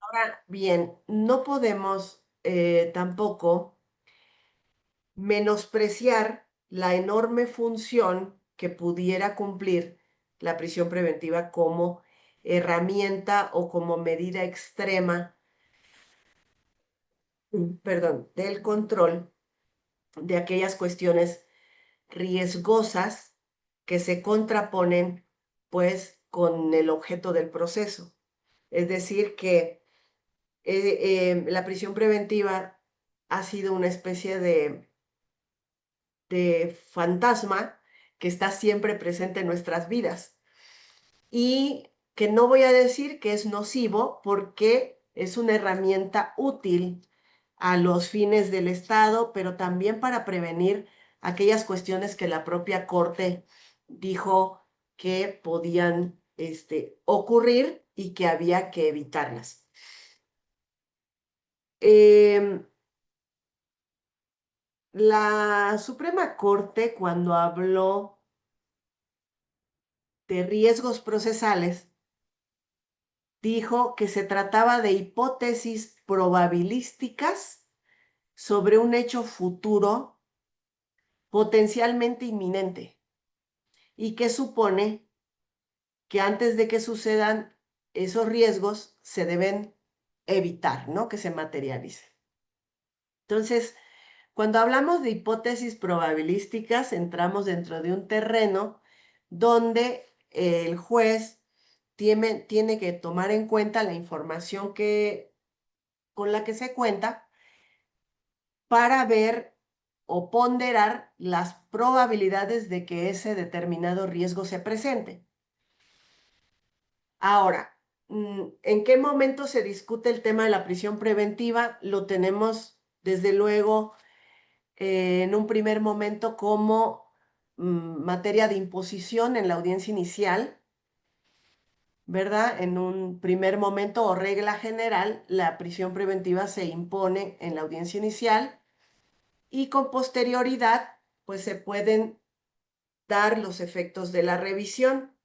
Ahora bien, no podemos tampoco menospreciar la enorme función que pudiera cumplir la prisión preventiva como herramienta o como medida extrema, perdón, del control de aquellas cuestiones riesgosas que se contraponen, pues, con el objeto del proceso. Es decir, que la prisión preventiva ha sido una especie de fantasma que está siempre presente en nuestras vidas y que no voy a decir que es nocivo porque es una herramienta útil a los fines del Estado, pero también para prevenir aquellas cuestiones que la propia Corte dijo que podían ocurrir y que había que evitarlas. Em, La Suprema Corte, cuando habló de riesgos procesales, dijo que se trataba de hipótesis probabilísticas sobre un hecho futuro potencialmente inminente y que supone que antes de que sucedan esos riesgos se deben evitar, ¿no? Que se materialicen. Entonces, cuando hablamos de hipótesis probabilísticas, entramos dentro de un terreno donde el juez tiene que tomar en cuenta la información con la que se cuenta para ver o ponderar las probabilidades de que ese determinado riesgo se presente. Ahora, ¿en qué momento se discute el tema de la prisión preventiva? Lo tenemos, desde luego, en un primer momento como materia de imposición en la audiencia inicial, ¿verdad? En un primer momento o regla general, la prisión preventiva se impone en la audiencia inicial y con posterioridad, pues se pueden dar los efectos de la revisión.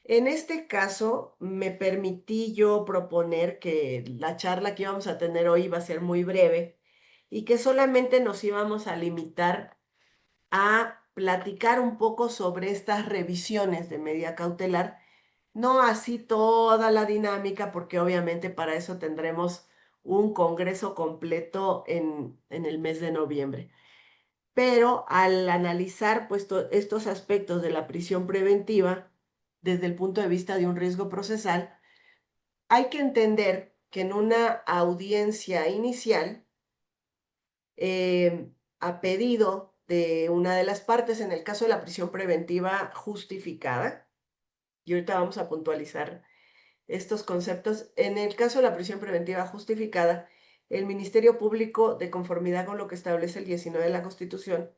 En este caso, me permití yo proponer que la charla que íbamos a tener hoy iba a ser muy breve y que solamente nos íbamos a limitar a platicar un poco sobre estas revisiones de medida cautelar, no así toda la dinámica, porque obviamente para eso tendremos un congreso completo en el mes de noviembre. Pero al analizar pues, estos aspectos de la prisión preventiva desde el punto de vista de un riesgo procesal, hay que entender que en una audiencia inicial, a pedido de una de las partes, en el caso de la prisión preventiva justificada, y ahorita vamos a puntualizar estos conceptos, en el caso de la prisión preventiva justificada, el Ministerio Público, de conformidad con lo que establece el 19 de la Constitución,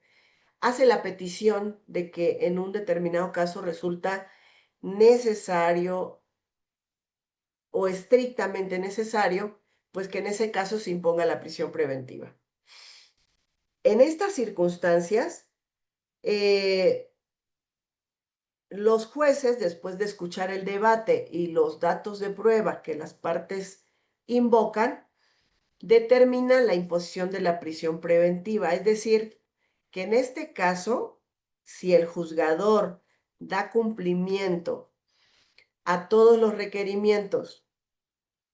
hace la petición de que en un determinado caso resulta necesario o estrictamente necesario, pues que en ese caso se imponga la prisión preventiva. En estas circunstancias, eh, los jueces, después de escuchar el debate y los datos de prueba que las partes invocan, determinan la imposición de la prisión preventiva. Es decir, que en este caso, si el juzgador da cumplimiento a todos los requerimientos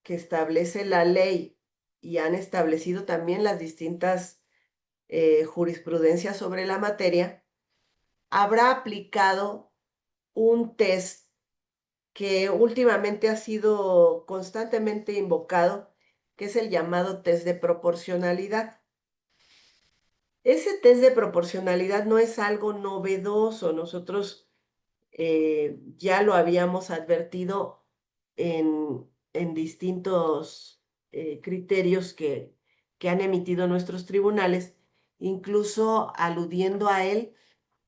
que establece la ley y han establecido también las distintas jurisprudencias sobre la materia, habrá aplicado un test que últimamente ha sido constantemente invocado, que es el llamado test de proporcionalidad. Ese test de proporcionalidad no es algo novedoso. Nosotros ya lo habíamos advertido en distintos criterios que han emitido nuestros tribunales, incluso aludiendo a él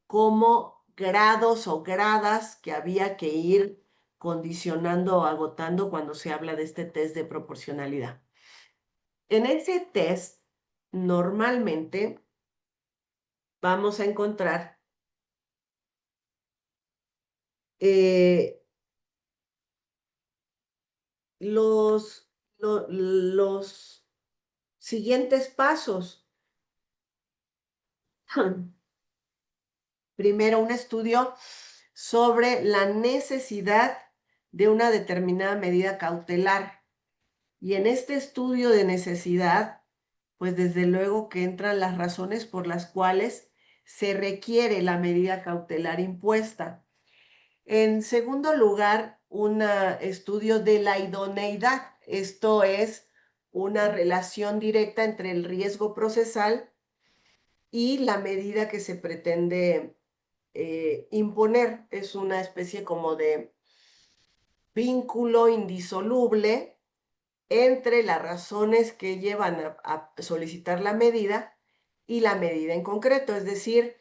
como grados o gradas que había que ir condicionando o agotando cuando se habla de este test de proporcionalidad. En ese test, normalmente vamos a encontrar eh, los siguientes pasos. Primero, un estudio sobre la necesidad de una determinada medida cautelar. Y en este estudio de necesidad, pues desde luego que entran las razones por las cuales se requiere la medida cautelar impuesta. En segundo lugar, un estudio de la idoneidad. Esto es una relación directa entre el riesgo procesal y la medida que se pretende imponer. Es una especie como de vínculo indisoluble entre las razones que llevan a solicitar la medida y la medida en concreto. Es decir,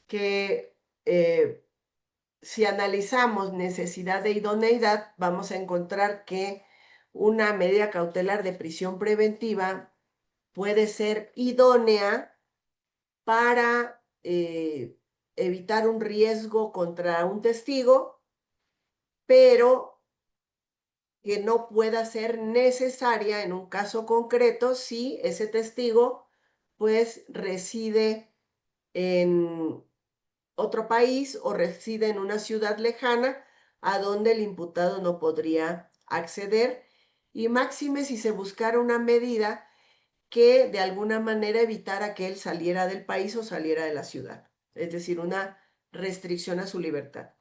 que si analizamos necesidad de idoneidad, vamos a encontrar que una medida cautelar de prisión preventiva puede ser idónea para evitar un riesgo contra un testigo, pero que no pueda ser necesaria en un caso concreto si ese testigo pues reside en otro país o reside en una ciudad lejana a donde el imputado no podría acceder, y máxime si se buscara una medida que de alguna manera evitara que él saliera del país o saliera de la ciudad, es decir, una restricción a su libertad.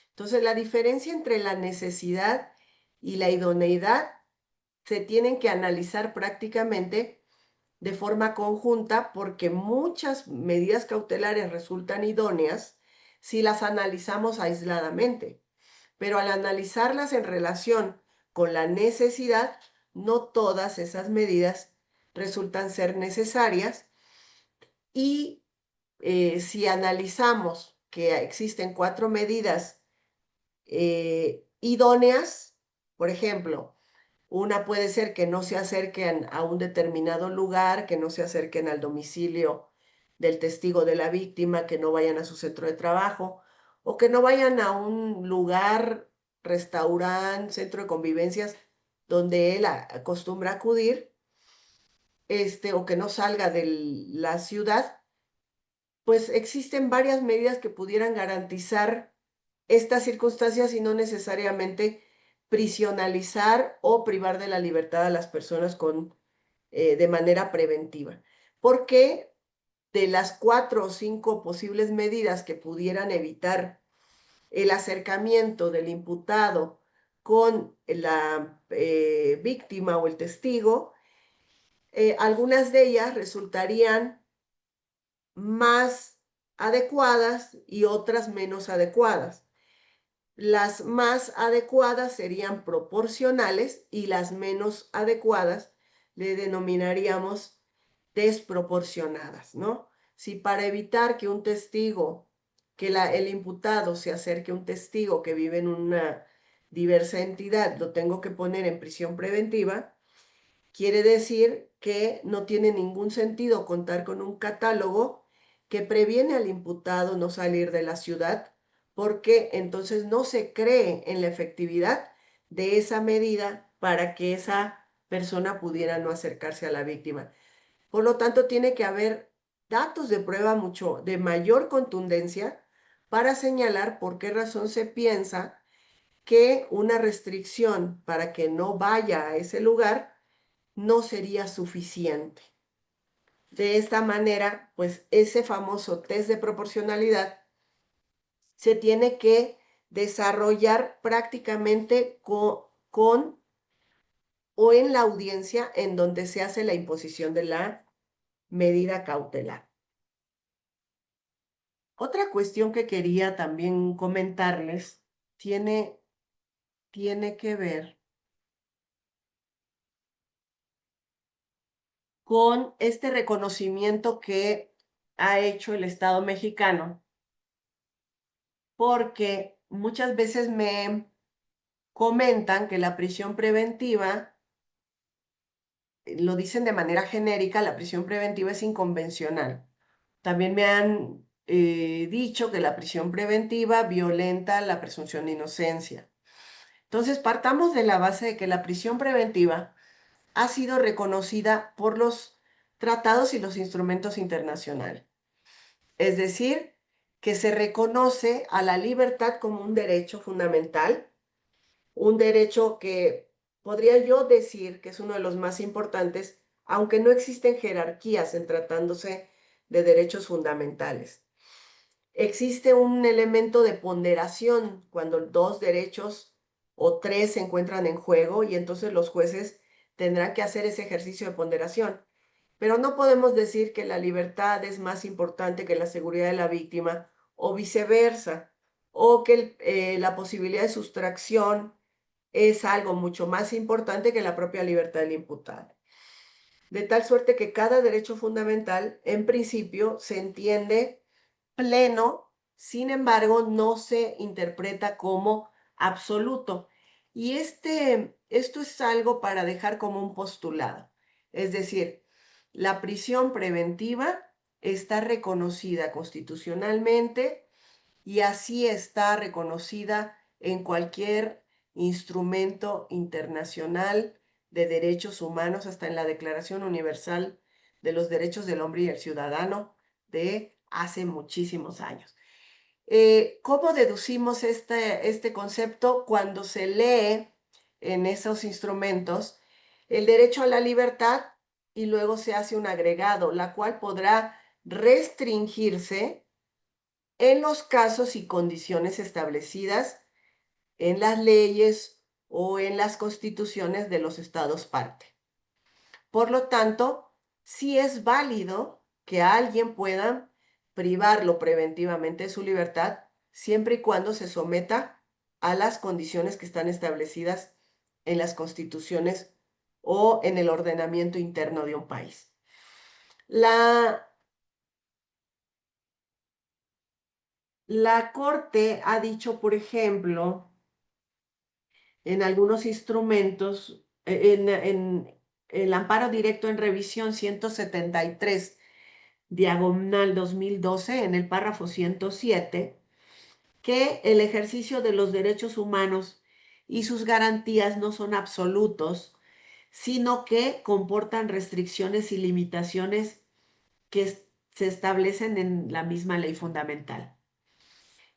Entonces, la diferencia entre la necesidad y la idoneidad se tienen que analizar prácticamente de forma conjunta, porque muchas medidas cautelares resultan idóneas si las analizamos aisladamente, pero al analizarlas en relación con la necesidad, no todas esas medidas resultan ser necesarias. Y si analizamos que existen 4 medidas idóneas, por ejemplo, una puede ser que no se acerquen a un determinado lugar, que no se acerquen al domicilio del testigo de la víctima, que no vayan a su centro de trabajo, o que no vayan a un lugar, restaurante, centro de convivencias, donde él acostumbra acudir, o que no salga de la ciudad. Pues existen varias medidas que pudieran garantizar estas circunstancias y no necesariamente prisionalizar o privar de la libertad a las personas de manera preventiva. Porque de las 4 o 5 posibles medidas que pudieran evitar el acercamiento del imputado con la víctima o el testigo, algunas de ellas resultarían más adecuadas y otras menos adecuadas. Las más adecuadas serían proporcionales y las menos adecuadas le denominaríamos desproporcionadas, ¿no? Si para evitar que un testigo, que el imputado se acerque a un testigo que vive en una diversa entidad, lo tengo que poner en prisión preventiva, quiere decir que no tiene ningún sentido contar con un catálogo que previene al imputado no salir de la ciudad, porque entonces no se cree en la efectividad de esa medida para que esa persona pudiera no acercarse a la víctima. Por lo tanto, tiene que haber datos de prueba mucho de mayor contundencia para señalar por qué razón se piensa que una restricción para que no vaya a ese lugar no sería suficiente. De esta manera, pues ese famoso test de proporcionalidad se tiene que desarrollar prácticamente con o en la audiencia en donde se hace la imposición de la medida cautelar. Otra cuestión que quería también comentarles tiene que ver con este reconocimiento que ha hecho el Estado mexicano, porque muchas veces me comentan que la prisión preventiva, lo dicen de manera genérica, la prisión preventiva es inconvencional. También me han dicho que la prisión preventiva violenta la presunción de inocencia. Entonces, partamos de la base de que la prisión preventiva ha sido reconocida por los tratados y los instrumentos internacionales. Es decir, que se reconoce a la libertad como un derecho fundamental, un derecho que podría yo decir que es uno de los más importantes, aunque no existen jerarquías en tratándose de derechos fundamentales. Existe un elemento de ponderación cuando dos derechos o tres se encuentran en juego y entonces los jueces tendrán que hacer ese ejercicio de ponderación. Pero no podemos decir que la libertad es más importante que la seguridad de la víctima o viceversa, o que la posibilidad de sustracción es algo mucho más importante que la propia libertad del imputado. De tal suerte que cada derecho fundamental, en principio, se entiende pleno, sin embargo, no se interpreta como absoluto. Y esto es algo para dejar como un postulado. Es decir, la prisión preventiva está reconocida constitucionalmente y así está reconocida en cualquier instrumento internacional de derechos humanos, hasta en la Declaración Universal de los Derechos del Hombre y el Ciudadano de hace muchísimos años. ¿Cómo deducimos este concepto? Cuando se lee en esos instrumentos el derecho a la libertad y luego se hace un agregado, la cual podrá restringirse en los casos y condiciones establecidas en las leyes o en las constituciones de los estados parte. Por lo tanto, sí es válido que alguien pueda privarlo preventivamente de su libertad siempre y cuando se someta a las condiciones que están establecidas en las constituciones o en el ordenamiento interno de un país. La Corte ha dicho, por ejemplo, en algunos instrumentos, en el amparo directo en revisión 173, diagonal 2012, en el párrafo 107, que el ejercicio de los derechos humanos y sus garantías no son absolutos, sino que comportan restricciones y limitaciones que se establecen en la misma ley fundamental.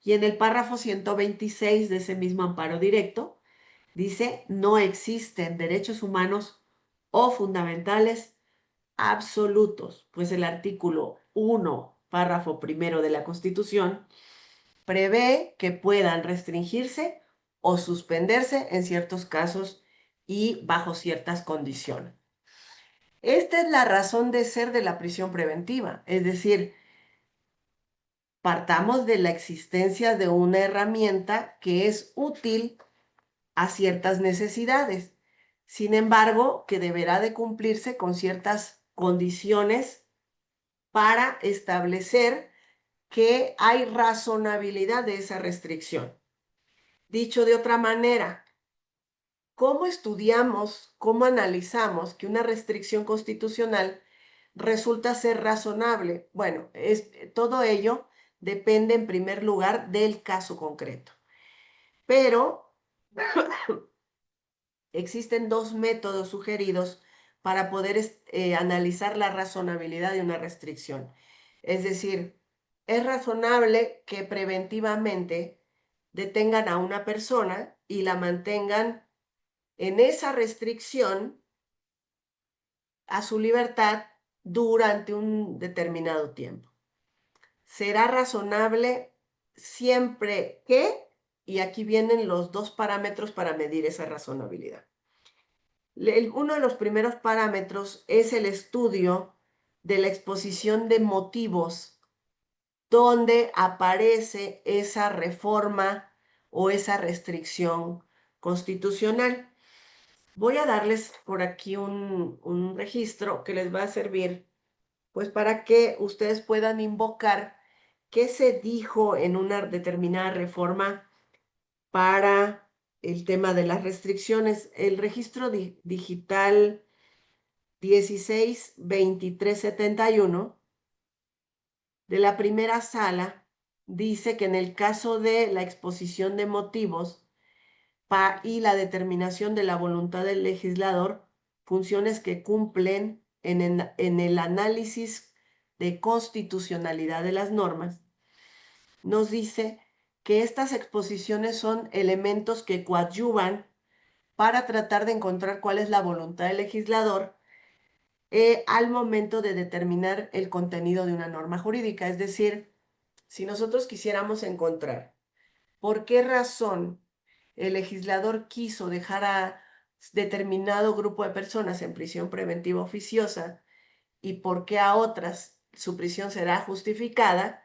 Y en el párrafo 126 de ese mismo amparo directo, dice, no existen derechos humanos o fundamentales absolutos, pues el artículo 1, párrafo primero de la Constitución, prevé que puedan restringirse o suspenderse en ciertos casos y bajo ciertas condiciones. Esta es la razón de ser de la prisión preventiva, es decir, partamos de la existencia de una herramienta que es útil a ciertas necesidades, sin embargo, que deberá de cumplirse con ciertas condiciones para establecer que hay razonabilidad de esa restricción. Dicho de otra manera, ¿cómo estudiamos, cómo analizamos que una restricción constitucional resulta ser razonable? Bueno, todo ello depende en primer lugar del caso concreto. Pero existen dos métodos sugeridos para poder analizar la razonabilidad de una restricción. Es decir, es razonable que preventivamente detengan a una persona y la mantengan en esa restricción a su libertad durante un determinado tiempo. Será razonable siempre que, y aquí vienen los dos parámetros para medir esa razonabilidad. Uno de los primeros parámetros es el estudio de la exposición de motivos donde aparece esa reforma o esa restricción constitucional. Voy a darles por aquí un registro que les va a servir pues para que ustedes puedan invocar qué se dijo en una determinada reforma para el tema de las restricciones. El registro digital 162371 de la primera sala dice que en el caso de la exposición de motivos y la determinación de la voluntad del legislador, funciones que cumplen en el análisis de constitucionalidad de las normas, nos dice que estas exposiciones son elementos que coadyuvan para tratar de encontrar cuál es la voluntad del legislador al momento de determinar el contenido de una norma jurídica. Es decir, si nosotros quisiéramos encontrar por qué razón el legislador quiso dejar a determinado grupo de personas en prisión preventiva oficiosa y por qué a otras su prisión será justificada,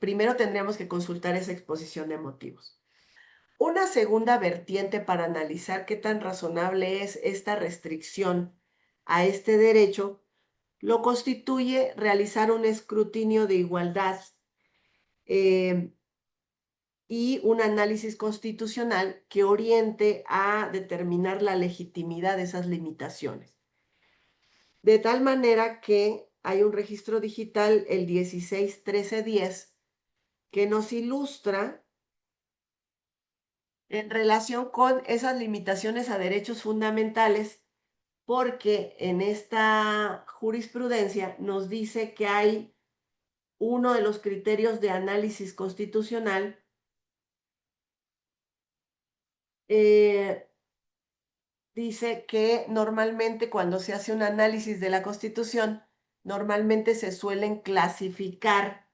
primero tendríamos que consultar esa exposición de motivos. Una segunda vertiente para analizar qué tan razonable es esta restricción a este derecho lo constituye realizar un escrutinio de igualdad y un análisis constitucional que oriente a determinar la legitimidad de esas limitaciones. De tal manera que hay un registro digital, el 161310, que nos ilustra en relación con esas limitaciones a derechos fundamentales, porque en esta jurisprudencia nos dice que hay uno de los criterios de análisis constitucional dice que normalmente cuando se hace un análisis de la Constitución, normalmente se suelen clasificar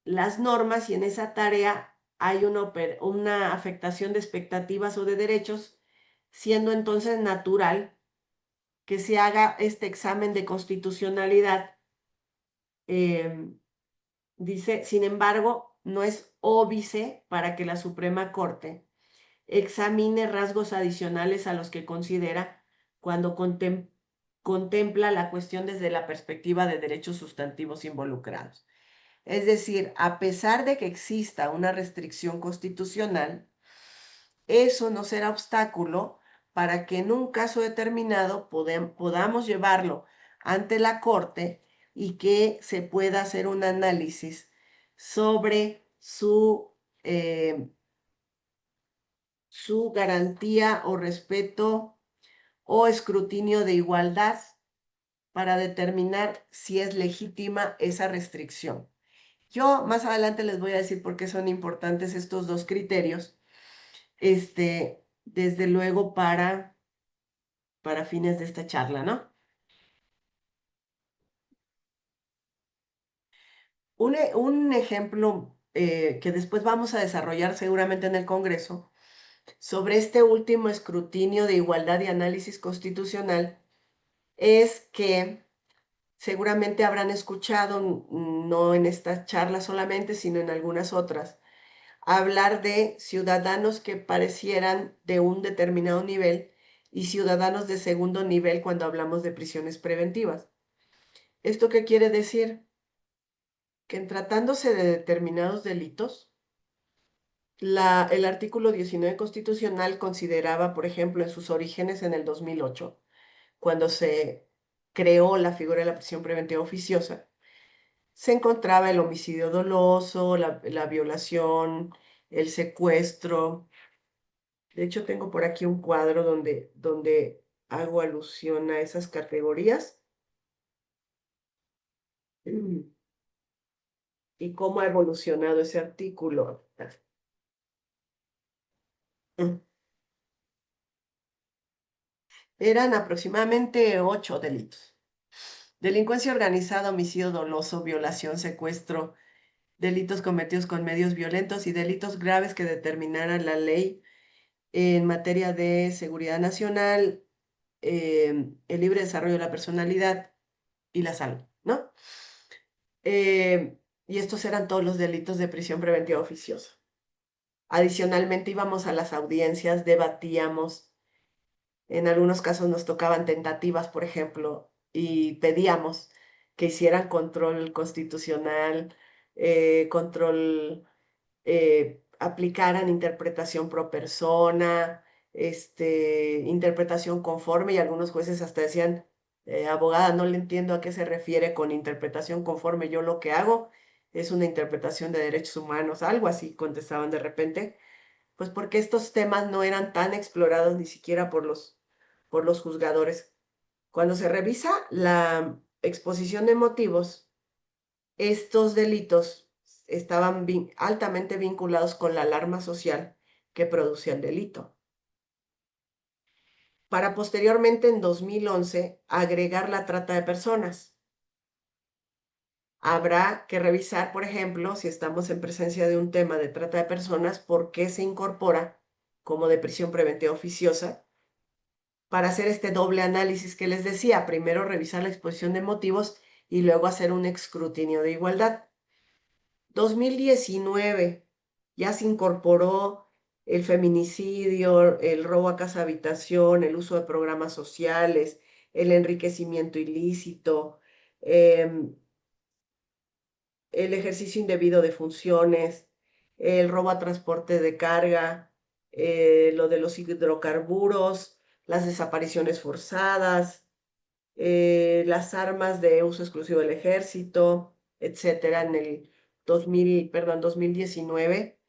las normas y en esa tarea hay una afectación de expectativas o de derechos, siendo entonces natural que se haga este examen de constitucionalidad. Dice, sin embargo, no es óbice para que la Suprema Corte examine rasgos adicionales a los que considera cuando contempla la cuestión desde la perspectiva de derechos sustantivos involucrados. Es decir, a pesar de que exista una restricción constitucional, eso no será obstáculo para que en un caso determinado podamos llevarlo ante la Corte y que se pueda hacer un análisis sobre su garantía o respeto o escrutinio de igualdad para determinar si es legítima esa restricción. Yo más adelante les voy a decir por qué son importantes estos dos criterios, desde luego para fines de esta charla, ¿no? Un ejemplo que después vamos a desarrollar seguramente en el Congreso sobre este último escrutinio de igualdad y análisis constitucional es que seguramente habrán escuchado, no en esta charla solamente, sino en algunas otras, hablar de ciudadanos que parecieran de un determinado nivel y ciudadanos de segundo nivel cuando hablamos de prisiones preventivas. ¿Esto qué quiere decir? Que en tratándose de determinados delitos, el artículo 19 constitucional consideraba, por ejemplo, en sus orígenes en el 2008, cuando se creó la figura de la prisión preventiva oficiosa, se encontraba el homicidio doloso, la violación, el secuestro. De hecho, tengo por aquí un cuadro donde hago alusión a esas categorías y cómo ha evolucionado ese artículo. Eran aproximadamente 8 delitos. Delincuencia organizada, homicidio doloso, violación, secuestro, delitos cometidos con medios violentos y delitos graves que determinaran la ley en materia de seguridad nacional, el libre desarrollo de la personalidad y la salud, ¿no? Y estos eran todos los delitos de prisión preventiva oficiosa. Adicionalmente íbamos a las audiencias, debatíamos, en algunos casos nos tocaban tentativas, por ejemplo, y pedíamos que hicieran control constitucional, control, aplicaran interpretación pro persona, interpretación conforme, y algunos jueces hasta decían, abogada, no le entiendo a qué se refiere con interpretación conforme, yo lo que hago es una interpretación de derechos humanos, algo así contestaban de repente. Pues porque estos temas no eran tan explorados ni siquiera por los juzgadores. Cuando se revisa la exposición de motivos, estos delitos estaban altamente vinculados con la alarma social que producía el delito. Para posteriormente, en 2011, agregar la trata de personas. Habrá que revisar, por ejemplo, si estamos en presencia de un tema de trata de personas, por qué se incorpora como de prisión preventiva oficiosa, para hacer este doble análisis que les decía, primero revisar la exposición de motivos y luego hacer un escrutinio de igualdad. 2019 ya se incorporó el feminicidio, el robo a casa habitación, el uso de programas sociales, el enriquecimiento ilícito, el ejercicio indebido de funciones, el robo a transporte de carga, lo de los hidrocarburos, las desapariciones forzadas, las armas de uso exclusivo del ejército, etcétera. En el 2019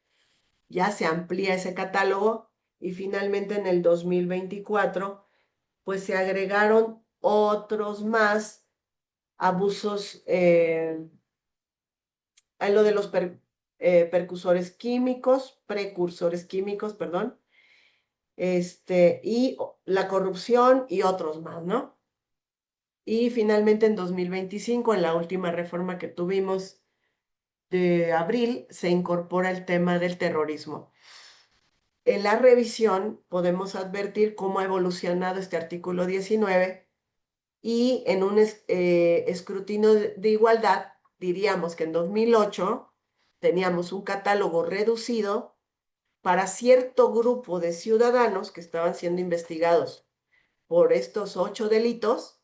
ya se amplía ese catálogo y finalmente en el 2024 pues se agregaron otros más abusos, a lo de los precursores químicos, perdón, y la corrupción y otros más, ¿no? Y finalmente en 2025, en la última reforma que tuvimos de abril, se incorpora el tema del terrorismo. En la revisión podemos advertir cómo ha evolucionado este artículo 19 y en un escrutinio de igualdad diríamos que en 2008 teníamos un catálogo reducido para cierto grupo de ciudadanos que estaban siendo investigados por estos 8 delitos,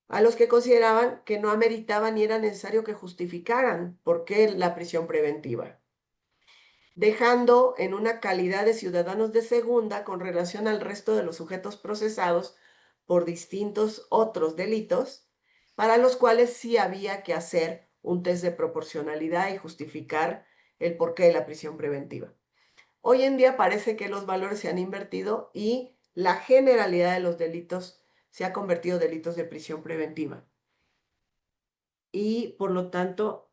a los que consideraban que no ameritaban ni era necesario que justificaran por qué la prisión preventiva, dejando en una calidad de ciudadanos de segunda con relación al resto de los sujetos procesados por distintos otros delitos, para los cuales sí había que hacer un test de proporcionalidad y justificar el porqué de la prisión preventiva. Hoy en día parece que los valores se han invertido y la generalidad de los delitos se ha convertido en delitos de prisión preventiva. Y por lo tanto,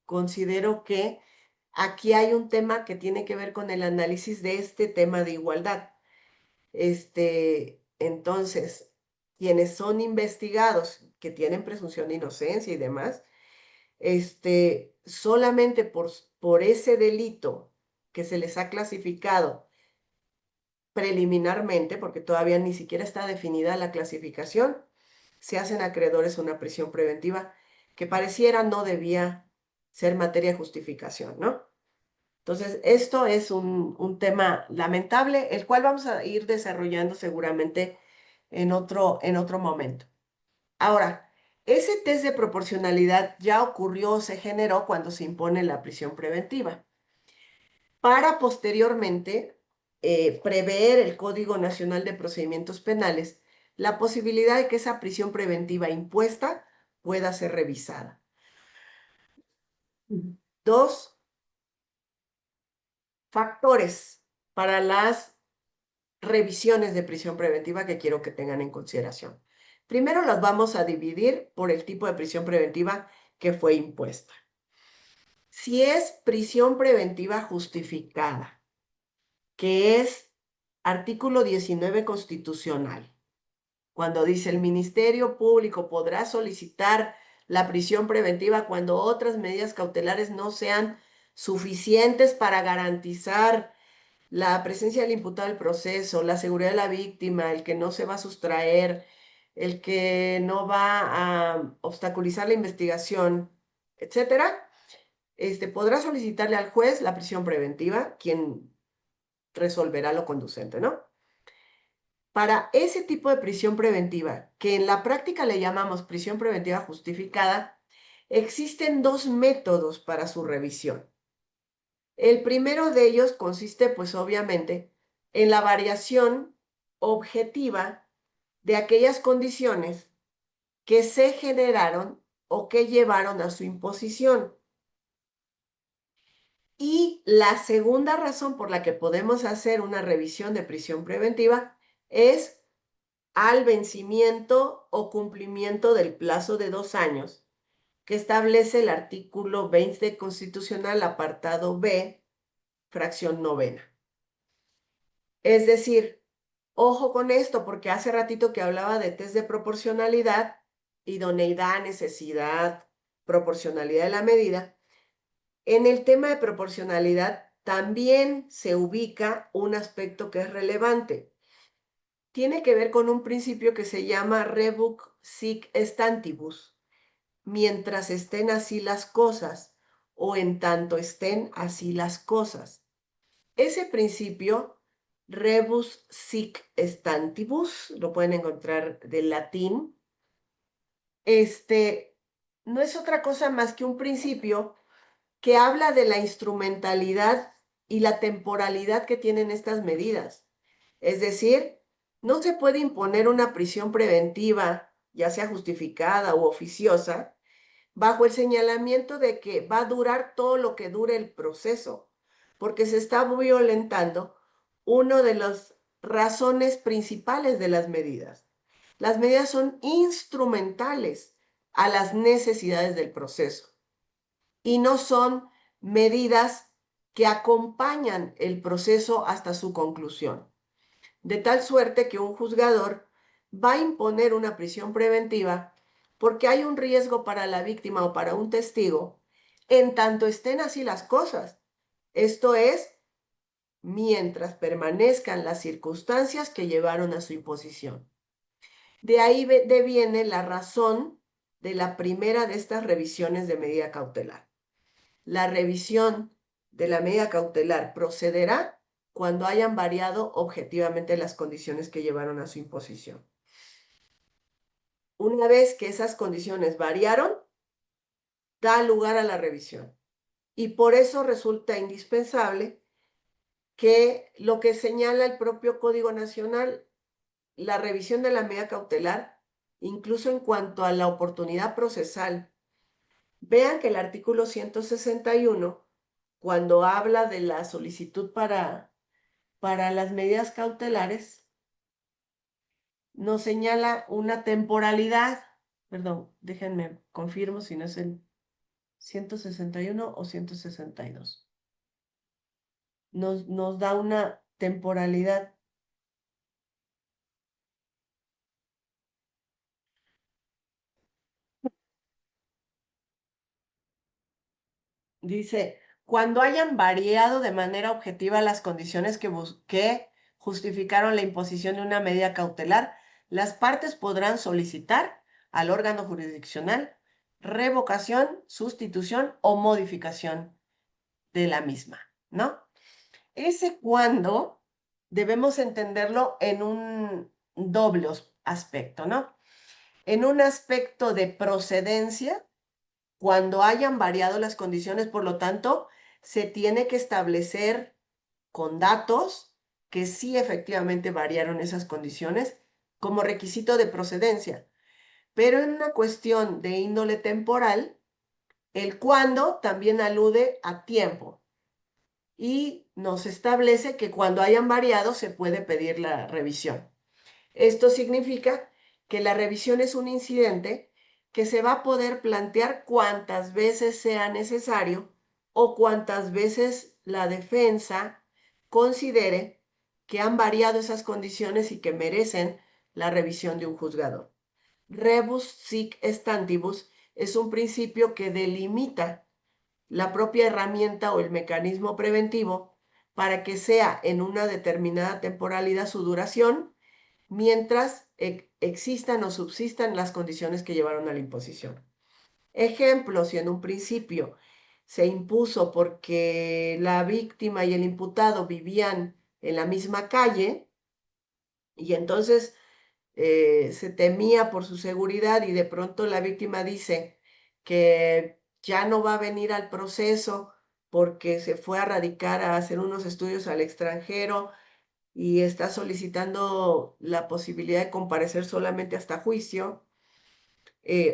considero que aquí hay un tema que tiene que ver con el análisis de este tema de igualdad. Entonces, quienes son investigados, que tienen presunción de inocencia y demás, solamente por ese delito que se les ha clasificado preliminarmente, porque todavía ni siquiera está definida la clasificación, se hacen acreedores a una prisión preventiva que pareciera no debía ser materia de justificación, ¿no? Entonces, esto es un tema lamentable, el cual vamos a ir desarrollando seguramente en otro momento. Ahora, ese test de proporcionalidad ya ocurrió, se generó cuando se impone la prisión preventiva, para posteriormente prever el Código Nacional de Procedimientos Penales la posibilidad de que esa prisión preventiva impuesta pueda ser revisada. Dos factores para las revisiones de prisión preventiva que quiero que tengan en consideración. Primero las vamos a dividir por el tipo de prisión preventiva que fue impuesta. Si es prisión preventiva justificada, que es artículo 19 constitucional, cuando dice el Ministerio Público podrá solicitar la prisión preventiva cuando otras medidas cautelares no sean suficientes para garantizar la presencia del imputado del proceso, la seguridad de la víctima, el que no se va a sustraer, el que no va a obstaculizar la investigación, etcétera, podrá solicitarle al juez la prisión preventiva, quien resolverá lo conducente, ¿no? Para ese tipo de prisión preventiva, que en la práctica le llamamos prisión preventiva justificada, existen dos métodos para su revisión. El primero de ellos consiste, pues obviamente, en la variación objetiva de aquellas condiciones que se generaron o que llevaron a su imposición. Y la segunda razón por la que podemos hacer una revisión de prisión preventiva es al vencimiento o cumplimiento del plazo de 2 años que establece el artículo 20 constitucional, apartado B, fracción novena. Es decir, ojo con esto, porque hace ratito que hablaba de test de proporcionalidad, idoneidad, necesidad, proporcionalidad de la medida. En el tema de proporcionalidad también se ubica un aspecto que es relevante. Tiene que ver con un principio que se llama rebus sic stantibus, mientras estén así las cosas, o en tanto estén así las cosas. Ese principio, rebus sic stantibus, lo pueden encontrar del latín, no es otra cosa más que un principio que habla de la instrumentalidad y la temporalidad que tienen estas medidas. Es decir, no se puede imponer una prisión preventiva, ya sea justificada u oficiosa, bajo el señalamiento de que va a durar todo lo que dure el proceso, porque se está violentando una de las razones principales de las medidas. Las medidas son instrumentales a las necesidades del proceso y no son medidas que acompañan el proceso hasta su conclusión. De tal suerte que un juzgador va a imponer una prisión preventiva porque hay un riesgo para la víctima o para un testigo, en tanto estén así las cosas. Esto es, mientras permanezcan las circunstancias que llevaron a su imposición. De ahí deviene la razón de la primera de estas revisiones de medida cautelar. La revisión de la medida cautelar procederá cuando hayan variado objetivamente las condiciones que llevaron a su imposición. Una vez que esas condiciones variaron, da lugar a la revisión. Y por eso resulta indispensable que lo que señala el propio Código Nacional, la revisión de la medida cautelar, incluso en cuanto a la oportunidad procesal. Vean que el artículo 161, cuando habla de la solicitud para las medidas cautelares, nos señala una temporalidad. Perdón, déjenme confirmo si no es el 161 o 162. Nos da una temporalidad. Dice, cuando hayan variado de manera objetiva las condiciones que justificaron la imposición de una medida cautelar, las partes podrán solicitar al órgano jurisdiccional revocación, sustitución o modificación de la misma, ¿no? Ese cuando debemos entenderlo en un doble aspecto, ¿no? En un aspecto de procedencia, cuando hayan variado las condiciones, por lo tanto, se tiene que establecer con datos que sí efectivamente variaron esas condiciones como requisito de procedencia. Pero en una cuestión de índole temporal, el cuándo también alude a tiempo y nos establece que cuando hayan variado se puede pedir la revisión. Esto significa que la revisión es un incidente que se va a poder plantear cuantas veces sea necesario o cuantas veces la defensa considere que han variado esas condiciones y que merecen la revisión de un juzgador. Rebus sic stantibus es un principio que delimita la propia herramienta o el mecanismo preventivo para que sea en una determinada temporalidad su duración, mientras existan o subsistan las condiciones que llevaron a la imposición. Ejemplo, si en un principio se impuso porque la víctima y el imputado vivían en la misma calle y entonces se temía por su seguridad y de pronto la víctima dice que ya no va a venir al proceso porque se fue a radicar a hacer unos estudios al extranjero y está solicitando la posibilidad de comparecer solamente hasta juicio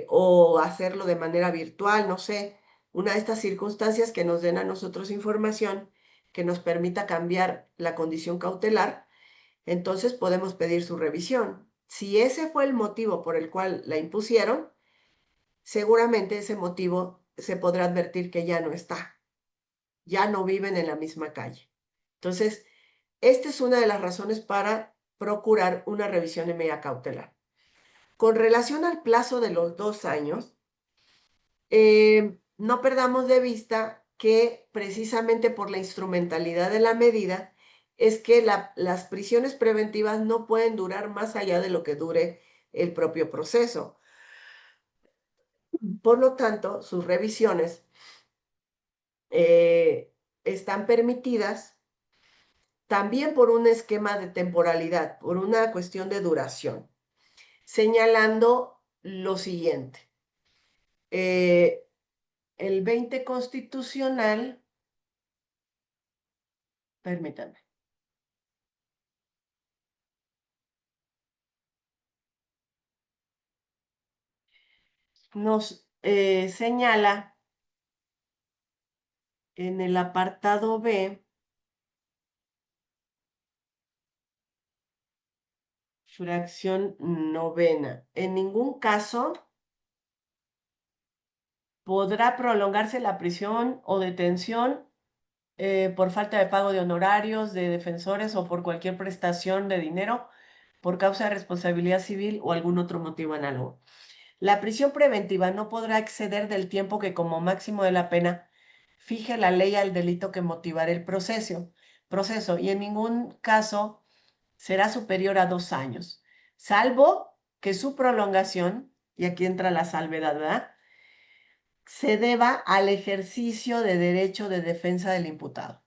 o hacerlo de manera virtual, no sé. una de estas circunstancias que nos den a nosotros información que nos permita cambiar la condición cautelar, entonces podemos pedir su revisión. Si ese fue el motivo por el cual la impusieron, seguramente ese motivo se podrá advertir que ya no está, ya no viven en la misma calle. Entonces, esta es una de las razones para procurar una revisión de medida cautelar. Con relación al plazo de los 2 años, no perdamos de vista que precisamente por la instrumentalidad de la medida es que las prisiones preventivas no pueden durar más allá de lo que dure el propio proceso. Por lo tanto, sus revisiones están permitidas también por un esquema de temporalidad, por una cuestión de duración, señalando lo siguiente. El 20 constitucional, permítanme, nos señala en el apartado B, fracción novena, en ningún caso podrá prolongarse la prisión o detención por falta de pago de honorarios de defensores o por cualquier prestación de dinero por causa de responsabilidad civil o algún otro motivo análogo. La prisión preventiva no podrá exceder del tiempo que como máximo de la pena fije la ley al delito que motivará el proceso y en ningún caso será superior a 2 años, salvo que su prolongación, y aquí entra la salvedad, ¿verdad?, se deba al ejercicio de derecho de defensa del imputado.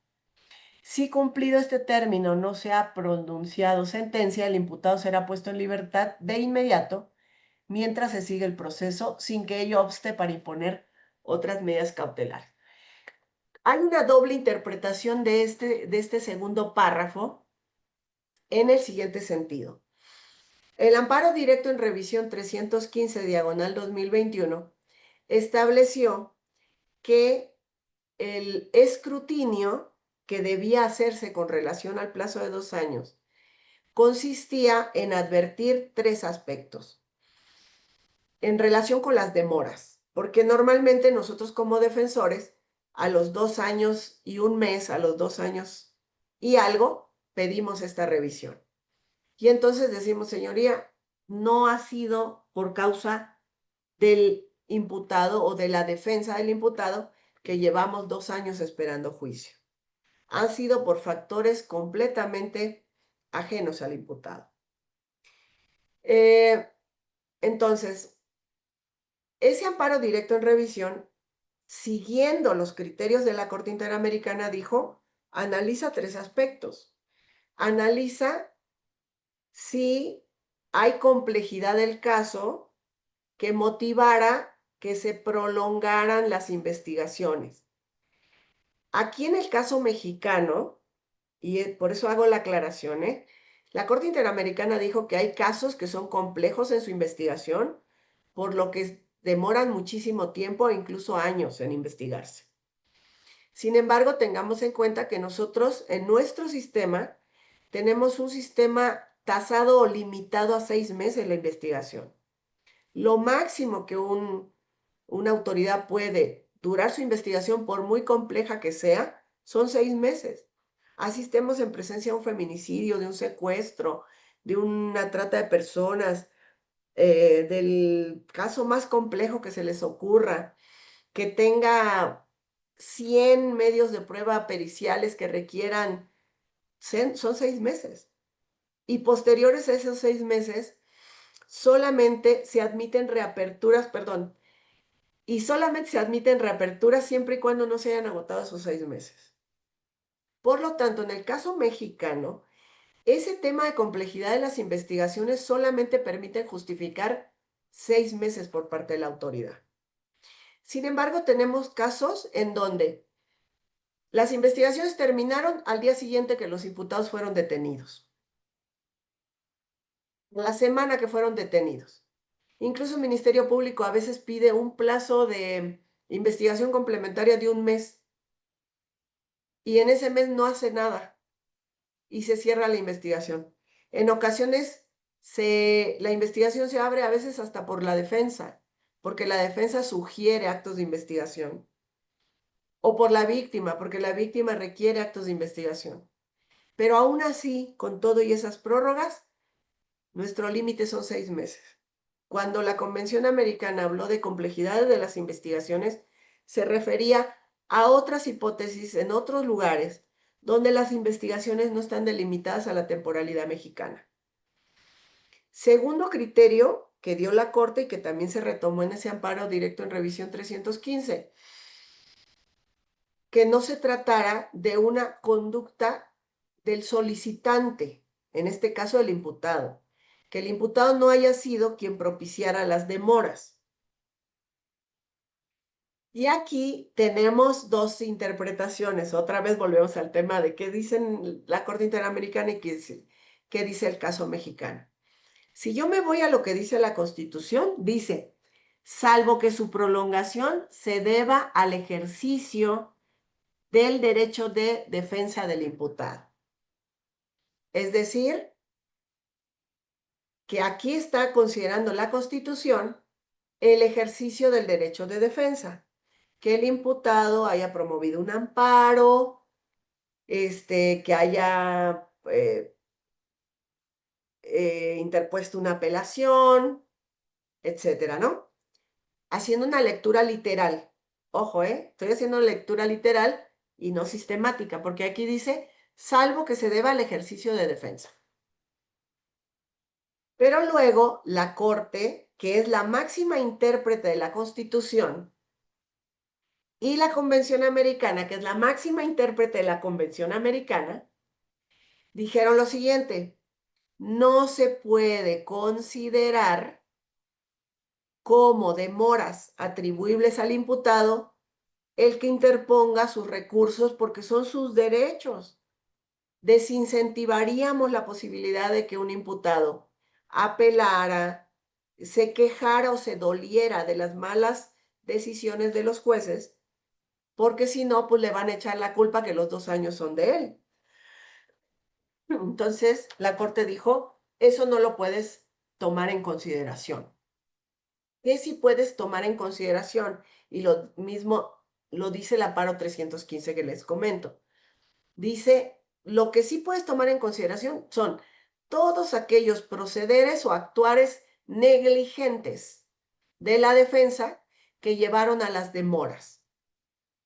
Si cumplido este término no se ha pronunciado sentencia, el imputado será puesto en libertad de inmediato mientras se sigue el proceso sin que ello obste para imponer otras medidas cautelares. Hay una doble interpretación de este segundo párrafo en el siguiente sentido. El amparo directo en revisión 315/2021 estableció que el escrutinio que debía hacerse con relación al plazo de 2 años consistía en advertir 3 aspectos en relación con las demoras, porque normalmente nosotros como defensores a los 2 años y un mes, a los 2 años y algo, pedimos esta revisión. Y entonces decimos, señoría, no ha sido por causa del imputado o de la defensa del imputado que llevamos 2 años esperando juicio. Han sido por factores completamente ajenos al imputado. Entonces, ese amparo directo en revisión, siguiendo los criterios de la Corte Interamericana, dijo, analiza 3 aspectos. Analiza si hay complejidad del caso que motivara que se prolongaran las investigaciones. Aquí en el caso mexicano, y por eso hago la aclaración, la Corte Interamericana dijo que hay casos que son complejos en su investigación, por lo que demoran muchísimo tiempo, incluso años, en investigarse. Sin embargo, tengamos en cuenta que nosotros, en nuestro sistema, tenemos un sistema tasado o limitado a 6 meses la investigación. Lo máximo que una autoridad puede durar su investigación, por muy compleja que sea, son 6 meses. Así estemos en presencia de un feminicidio, de un secuestro, de una trata de personas, del caso más complejo que se les ocurra, que tenga 100 medios de prueba periciales que requieran, son 6 meses. Y posteriores a esos 6 meses, solamente se admiten reaperturas, y solamente se admiten reaperturas siempre y cuando no se hayan agotado esos 6 meses. Por lo tanto, en el caso mexicano, ese tema de complejidad de las investigaciones solamente permite justificar 6 meses por parte de la autoridad. Sin embargo, tenemos casos en donde las investigaciones terminaron al día siguiente que los imputados fueron detenidos, la semana que fueron detenidos. Incluso el Ministerio Público a veces pide un plazo de investigación complementaria de un mes. Y en ese mes no hace nada y se cierra la investigación. En ocasiones la investigación se abre a veces hasta por la defensa, porque la defensa sugiere actos de investigación. O por la víctima, porque la víctima requiere actos de investigación. Pero aún así, con todo y esas prórrogas, nuestro límite son 6 meses. Cuando la Convención Americana habló de complejidades de las investigaciones, se refería a otras hipótesis en otros lugares donde las investigaciones no están delimitadas a la temporalidad mexicana. Segundo criterio que dio la Corte y que también se retomó en ese amparo directo en revisión 315, que no se tratara de una conducta del solicitante, en este caso el imputado, que el imputado no haya sido quien propiciara las demoras. Y aquí tenemos dos interpretaciones. Otra vez volvemos al tema de qué dicen la Corte Interamericana y qué dice el caso mexicano. Si yo me voy a lo que dice la Constitución, dice, salvo que su prolongación se deba al ejercicio del derecho de defensa del imputado. Es decir, que aquí está considerando la Constitución el ejercicio del derecho de defensa, que el imputado haya promovido un amparo, que haya interpuesto una apelación, etcétera, ¿no? Haciendo una lectura literal. Ojo, estoy haciendo una lectura literal y no sistemática, porque aquí dice, salvo que se deba al ejercicio de defensa. Pero luego la Corte, que es la máxima intérprete de la Constitución, y la Convención Americana, que es la máxima intérprete de la Convención Americana, dijeron lo siguiente, no se puede considerar como demoras atribuibles al imputado el que interponga sus recursos porque son sus derechos. Desincentivaríamos la posibilidad de que un imputado apelara, se quejara o se doliera de las malas decisiones de los jueces, porque si no, pues le van a echar la culpa que los 2 años son de él. Entonces, la Corte dijo, eso no lo puedes tomar en consideración. ¿Qué sí puedes tomar en consideración? Y lo mismo lo dice el amparo 315 que les comento. Dice, lo que sí puedes tomar en consideración son todos aquellos procederes o actuares negligentes de la defensa que llevaron a las demoras.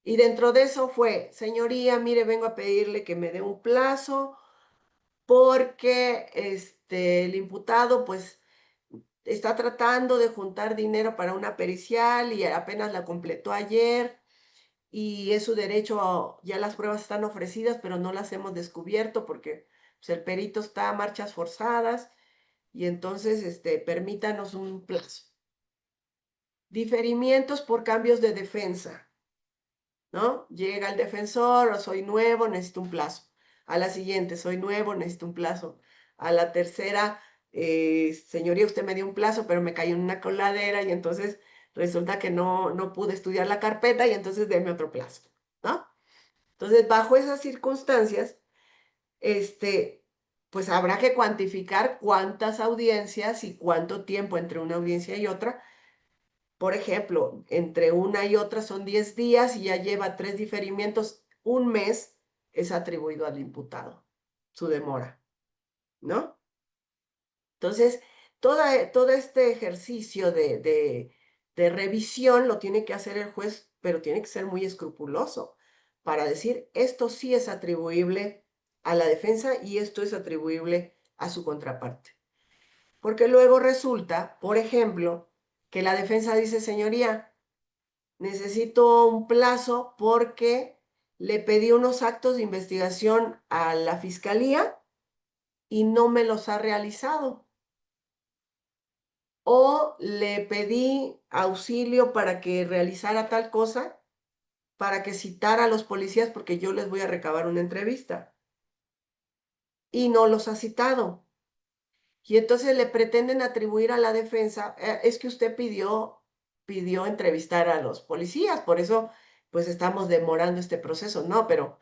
Y dentro de eso fue, señoría, mire, vengo a pedirle que me dé un plazo porque el imputado pues está tratando de juntar dinero para una pericial y apenas la completó ayer y es su derecho, ya las pruebas están ofrecidas, pero no las hemos descubierto porque pues, el perito está a marchas forzadas y entonces permítanos un plazo. Diferimientos por cambios de defensa, ¿no? Llega el defensor, o soy nuevo, necesito un plazo. A la siguiente, soy nuevo, necesito un plazo. A la tercera, señoría, usted me dio un plazo, pero me cayó en una coladera y entonces resulta que no pude estudiar la carpeta y entonces deme otro plazo, ¿no? Entonces, bajo esas circunstancias, pues habrá que cuantificar cuántas audiencias y cuánto tiempo entre una audiencia y otra. Por ejemplo, entre una y otra son 10 días y ya lleva 3 diferimientos, un mes es atribuido al imputado, su demora, ¿no? Entonces, todo este ejercicio de revisión lo tiene que hacer el juez, pero tiene que ser muy escrupuloso para decir, esto sí es atribuible a la defensa y esto es atribuible a su contraparte. Porque luego resulta, por ejemplo, que la defensa dice, señoría, necesito un plazo porque le pedí unos actos de investigación a la fiscalía y no me los ha realizado. O le pedí auxilio para que realizara tal cosa, para que citara a los policías porque yo les voy a recabar una entrevista. Y no los ha citado. Y entonces le pretenden atribuir a la defensa, es que usted pidió pidió entrevistar a los policías, por eso pues estamos demorando este proceso. No, pero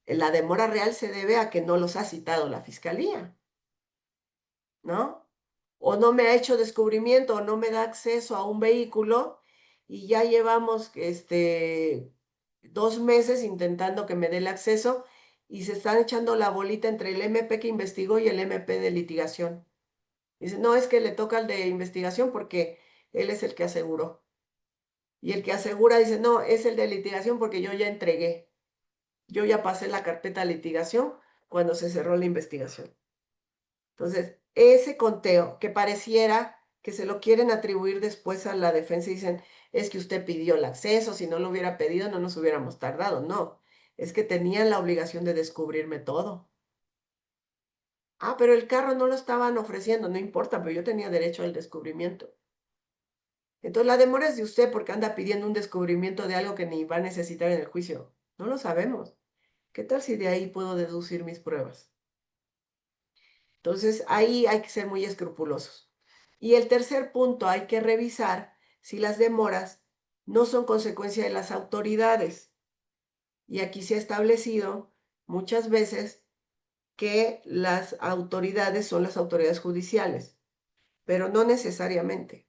la demora real se debe a que no los ha citado la fiscalía, ¿no? O no me ha hecho descubrimiento o no me da acceso a un vehículo y ya llevamos 2 meses intentando que me dé el acceso y se están echando la bolita entre el MP que investigó y el MP de litigación. Dice, no, es que le toca al de investigación porque él es el que aseguró. Y el que asegura dice, no, es el de litigación porque yo ya entregué. Yo ya pasé la carpeta de litigación cuando se cerró la investigación. Entonces, ese conteo que pareciera que se lo quieren atribuir después a la defensa y dicen, es que usted pidió el acceso, si no lo hubiera pedido no nos hubiéramos tardado. No, es que tenían la obligación de descubrirme todo. Ah, pero el carro no lo estaban ofreciendo, no importa, pero yo tenía derecho al descubrimiento. Entonces la demora es de usted porque anda pidiendo un descubrimiento de algo que ni va a necesitar en el juicio. No lo sabemos. ¿Qué tal si de ahí puedo deducir mis pruebas? Entonces ahí hay que ser muy escrupulosos. Y el tercer punto, hay que revisar si las demoras no son consecuencia de las autoridades. Y aquí se ha establecido muchas veces que las autoridades son las autoridades judiciales, pero no necesariamente.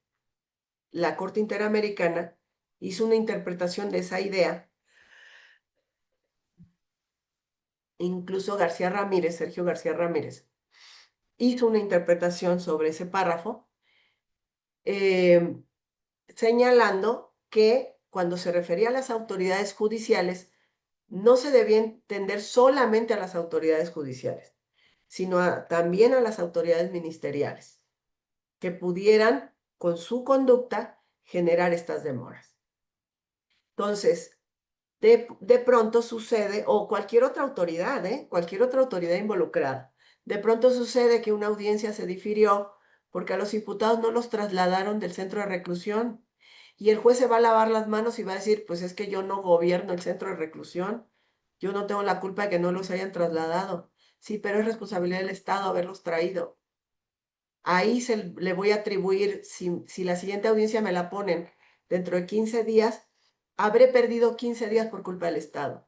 La Corte Interamericana hizo una interpretación de esa idea. Incluso García Ramírez, Sergio García Ramírez, hizo una interpretación sobre ese párrafo, eh, señalando que cuando se refería a las autoridades judiciales, no se debía entender solamente a las autoridades judiciales, sino también a las autoridades ministeriales, que pudieran, con su conducta, generar estas demoras. Entonces, de pronto sucede, o cualquier otra autoridad, cualquier otra autoridad involucrada, de pronto sucede que una audiencia se difirió porque a los imputados no los trasladaron del centro de reclusión y el juez se va a lavar las manos y va a decir, pues es que yo no gobierno el centro de reclusión, yo no tengo la culpa de que no los hayan trasladado. Sí, pero es responsabilidad del Estado haberlos traído. Ahí le voy a atribuir, si la siguiente audiencia me la ponen dentro de 15 días, habré perdido 15 días por culpa del Estado.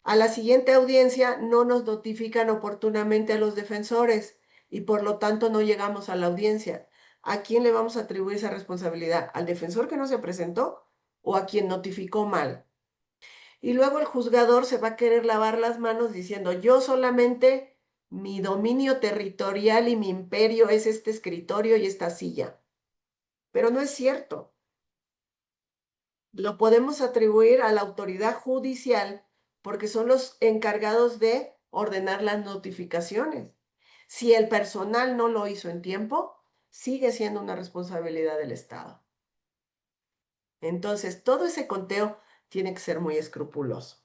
A la siguiente audiencia no nos notifican oportunamente a los defensores y por lo tanto no llegamos a la audiencia. ¿A quién le vamos a atribuir esa responsabilidad? ¿Al defensor que no se presentó o a quien notificó mal? Y luego el juzgador se va a querer lavar las manos diciendo, yo solamente, mi dominio territorial y mi imperio es este escritorio y esta silla. Pero no es cierto. Lo podemos atribuir a la autoridad judicial porque son los encargados de ordenar las notificaciones. Si el personal no lo hizo en tiempo, sigue siendo una responsabilidad del Estado. Entonces, todo ese conteo tiene que ser muy escrupuloso.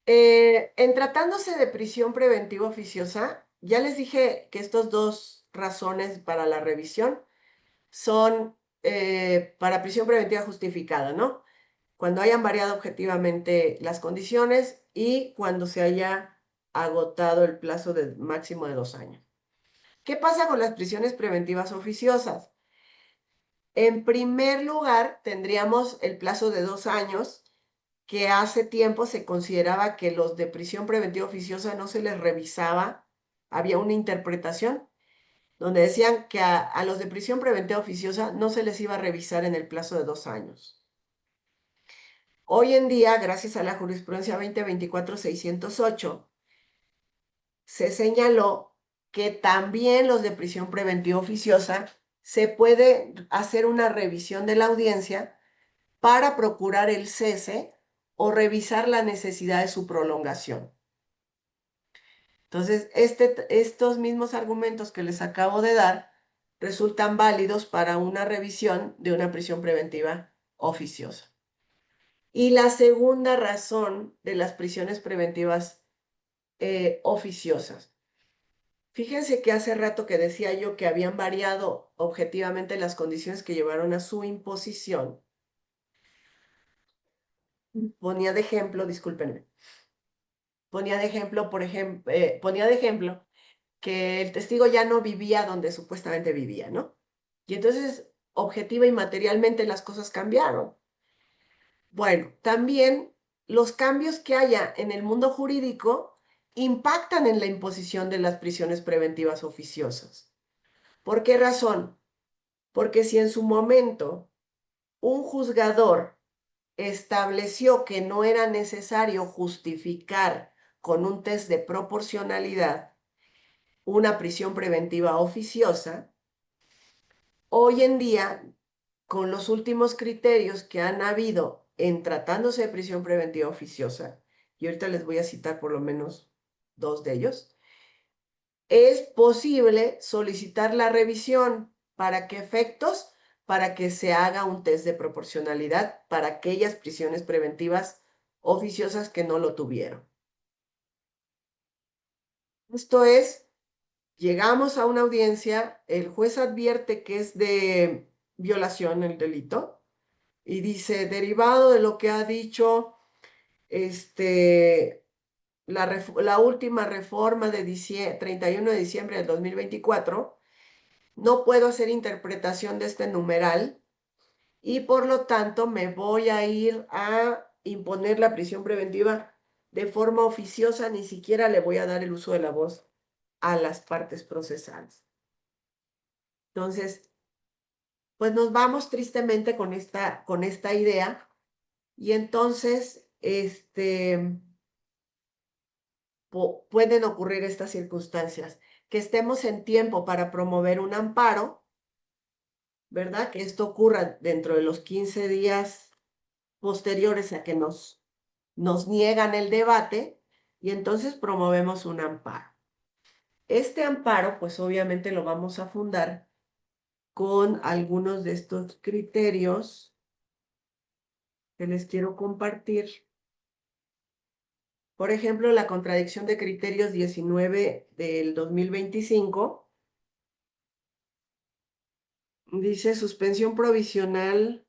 En tratándose de prisión preventiva oficiosa, ya les dije que estas dos razones para la revisión son para prisión preventiva justificada, ¿no? Cuando hayan variado objetivamente las condiciones y cuando se haya agotado el plazo de máximo de 2 años. ¿Qué pasa con las prisiones preventivas oficiosas? En primer lugar, tendríamos el plazo de 2 años, que hace tiempo se consideraba que los de prisión preventiva oficiosa no se les revisaba, había una interpretación donde decían que a los de prisión preventiva oficiosa no se les iba a revisar en el plazo de 2 años. Hoy en día, gracias a la jurisprudencia 2024-608, se señaló que también los de prisión preventiva oficiosa se puede hacer una revisión de la audiencia para procurar el cese o revisar la necesidad de su prolongación. Entonces, estos mismos argumentos que les acabo de dar resultan válidos para una revisión de una prisión preventiva oficiosa. Y la segunda razón de las prisiones preventivas oficiosas. Fíjense que hace rato que decía yo que habían variado objetivamente las condiciones que llevaron a su imposición. Ponía de ejemplo, discúlpenme, ponía de ejemplo que el testigo ya no vivía donde supuestamente vivía, ¿no? Y entonces objetiva y materialmente las cosas cambiaron. Bueno, también los cambios que haya en el mundo jurídico impactan en la imposición de las prisiones preventivas oficiosas. ¿Por qué razón? Porque si en su momento un juzgador estableció que no era necesario justificar con un test de proporcionalidad una prisión preventiva oficiosa, hoy en día, con los últimos criterios que han habido en tratándose de prisión preventiva oficiosa, y ahorita les voy a citar por lo menos 2 de ellos, es posible solicitar la revisión. ¿Para qué efectos? Para que se haga un test de proporcionalidad para aquellas prisiones preventivas oficiosas que no lo tuvieron. Esto es, llegamos a una audiencia, el juez advierte que es de violación el delito y dice, derivado de lo que ha dicho la última reforma de 31 de diciembre del 2024, no puedo hacer interpretación de este numeral y por lo tanto me voy a ir a imponer la prisión preventiva de forma oficiosa, ni siquiera le voy a dar el uso de la voz a las partes procesales. Entonces, pues nos vamos tristemente con esta idea y entonces pueden ocurrir estas circunstancias, que estemos en tiempo para promover un amparo, ¿verdad? Que esto ocurra dentro de los 15 días posteriores a que nos niegan el debate y entonces promovemos un amparo. Este amparo, pues obviamente lo vamos a fundar con algunos de estos criterios que les quiero compartir. Por ejemplo, la contradicción de criterios 19 del 2025 dice suspensión provisional.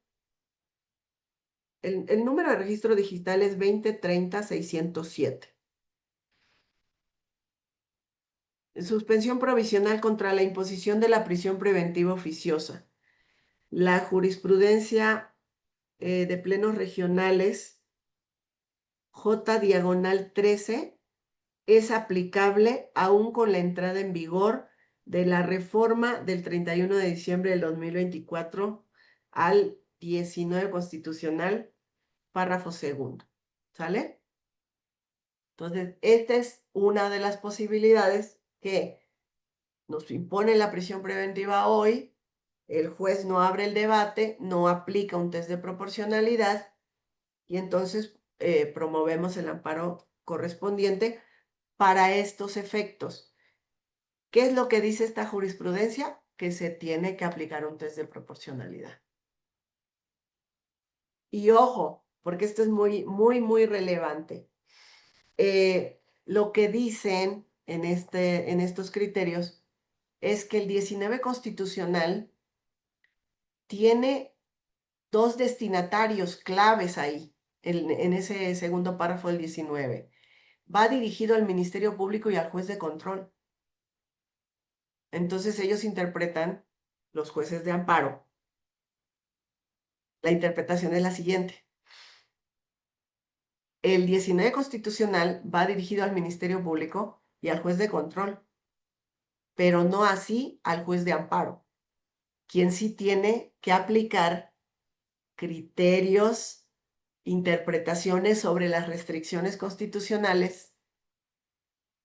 El número de registro digital es 2030-607. Suspensión provisional contra la imposición de la prisión preventiva oficiosa. La jurisprudencia de plenos regionales J/13 es aplicable aún con la entrada en vigor de la reforma del 31 de diciembre del 2024 al 19 constitucional, párrafo segundo. ¿Sale? Entonces, esta es una de las posibilidades que nos impone la prisión preventiva hoy. El juez no abre el debate, no aplica un test de proporcionalidad y entonces promovemos el amparo correspondiente para estos efectos. ¿Qué es lo que dice esta jurisprudencia? Que se tiene que aplicar un test de proporcionalidad. Y ojo, porque esto es muy, muy, muy relevante. Lo que dicen en estos criterios es que el 19 constitucional tiene 2 destinatarios claves ahí, en ese segundo párrafo del 19. Va dirigido al Ministerio Público y al juez de control. Entonces ellos interpretan, los jueces de amparo, la interpretación es la siguiente. El 19 constitucional va dirigido al Ministerio Público y al juez de control, pero no así al juez de amparo, quien sí tiene que aplicar criterios, interpretaciones sobre las restricciones constitucionales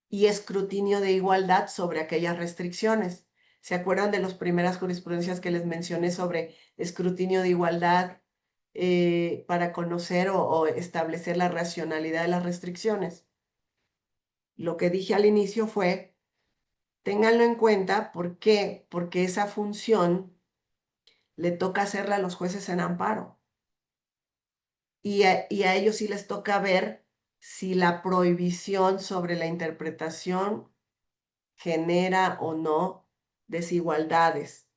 y escrutinio de igualdad sobre aquellas restricciones. ¿Se acuerdan de las primeras jurisprudencias que les mencioné sobre escrutinio de igualdad para conocer o establecer la racionalidad de las restricciones? Lo que dije al inicio fue, ténganlo en cuenta, ¿por qué? Porque esa función le toca hacerla a los jueces en amparo. Y a ellos sí les toca ver si la prohibición sobre la interpretación genera o no desigualdades,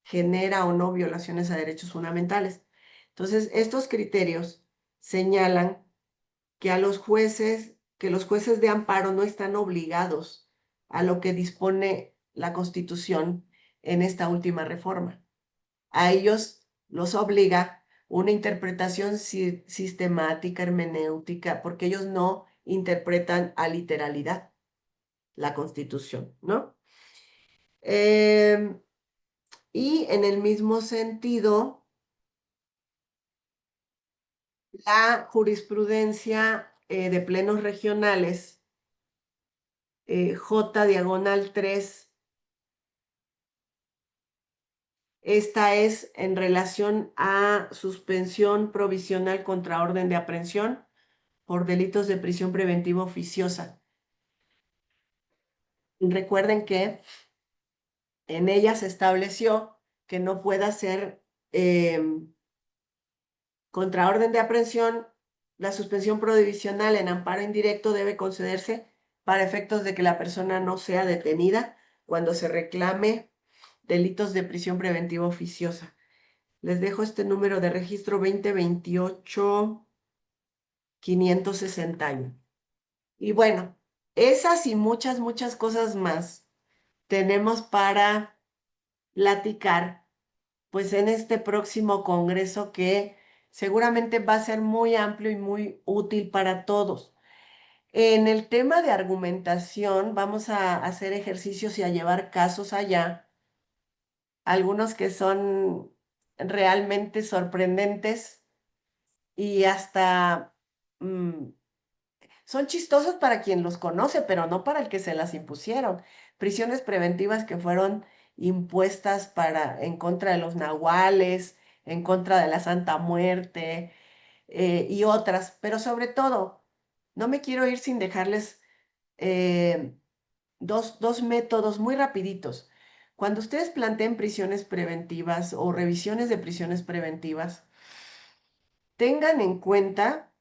genera o no violaciones a derechos fundamentales. Entonces, estos criterios señalan que los jueces de amparo no están obligados a lo que dispone la Constitución en esta última reforma. a ellos los obliga una interpretación sistemática, hermenéutica, porque ellos no interpretan a literalidad la Constitución, ¿no? Y en el mismo sentido, la jurisprudencia de plenos regionales, J/3, esta es en relación a suspensión provisional contra orden de aprehensión por delitos de prisión preventiva oficiosa. Recuerden que en ella se estableció que no pueda ser contra orden de aprehensión, la suspensión provisional en amparo indirecto debe concederse para efectos de que la persona no sea detenida cuando se reclame delitos de prisión preventiva oficiosa. Les dejo este número de registro 2028-561. Y bueno, esas y muchas, muchas cosas más tenemos para platicar, pues en este próximo congreso que seguramente va a ser muy amplio y muy útil para todos. En el tema de argumentación, vamos a hacer ejercicios y a llevar casos allá, algunos que son realmente sorprendentes y hasta son chistosos para quien los conoce, pero no para el que se las impusieron. Prisiones preventivas que fueron impuestas en contra de los nahuales, en contra de la Santa Muerte y otras. Pero sobre todo, no me quiero ir sin dejarles eh, dos métodos muy rapiditos. Cuando ustedes planteen prisiones preventivas o revisiones de prisiones preventivas, tengan en cuenta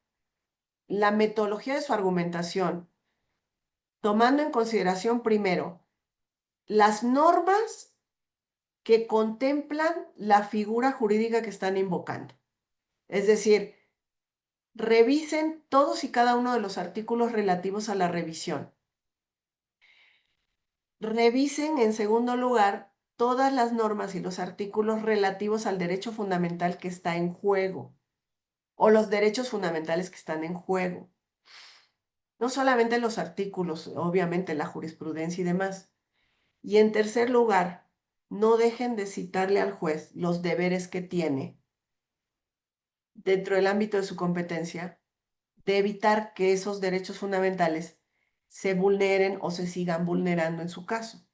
la metodología de su argumentación, tomando en consideración primero las normas que contemplan la figura jurídica que están invocando. Es decir, revisen todos y cada uno de los artículos relativos a la revisión. Revisen, en segundo lugar, todas las normas y los artículos relativos al derecho fundamental que está en juego, o los derechos fundamentales que están en juego. No solamente los artículos, obviamente la jurisprudencia y demás. Y en tercer lugar, no dejen de citarle al juez los deberes que tiene dentro del ámbito de su competencia de evitar que esos derechos fundamentales se vulneren o se sigan vulnerando en su caso.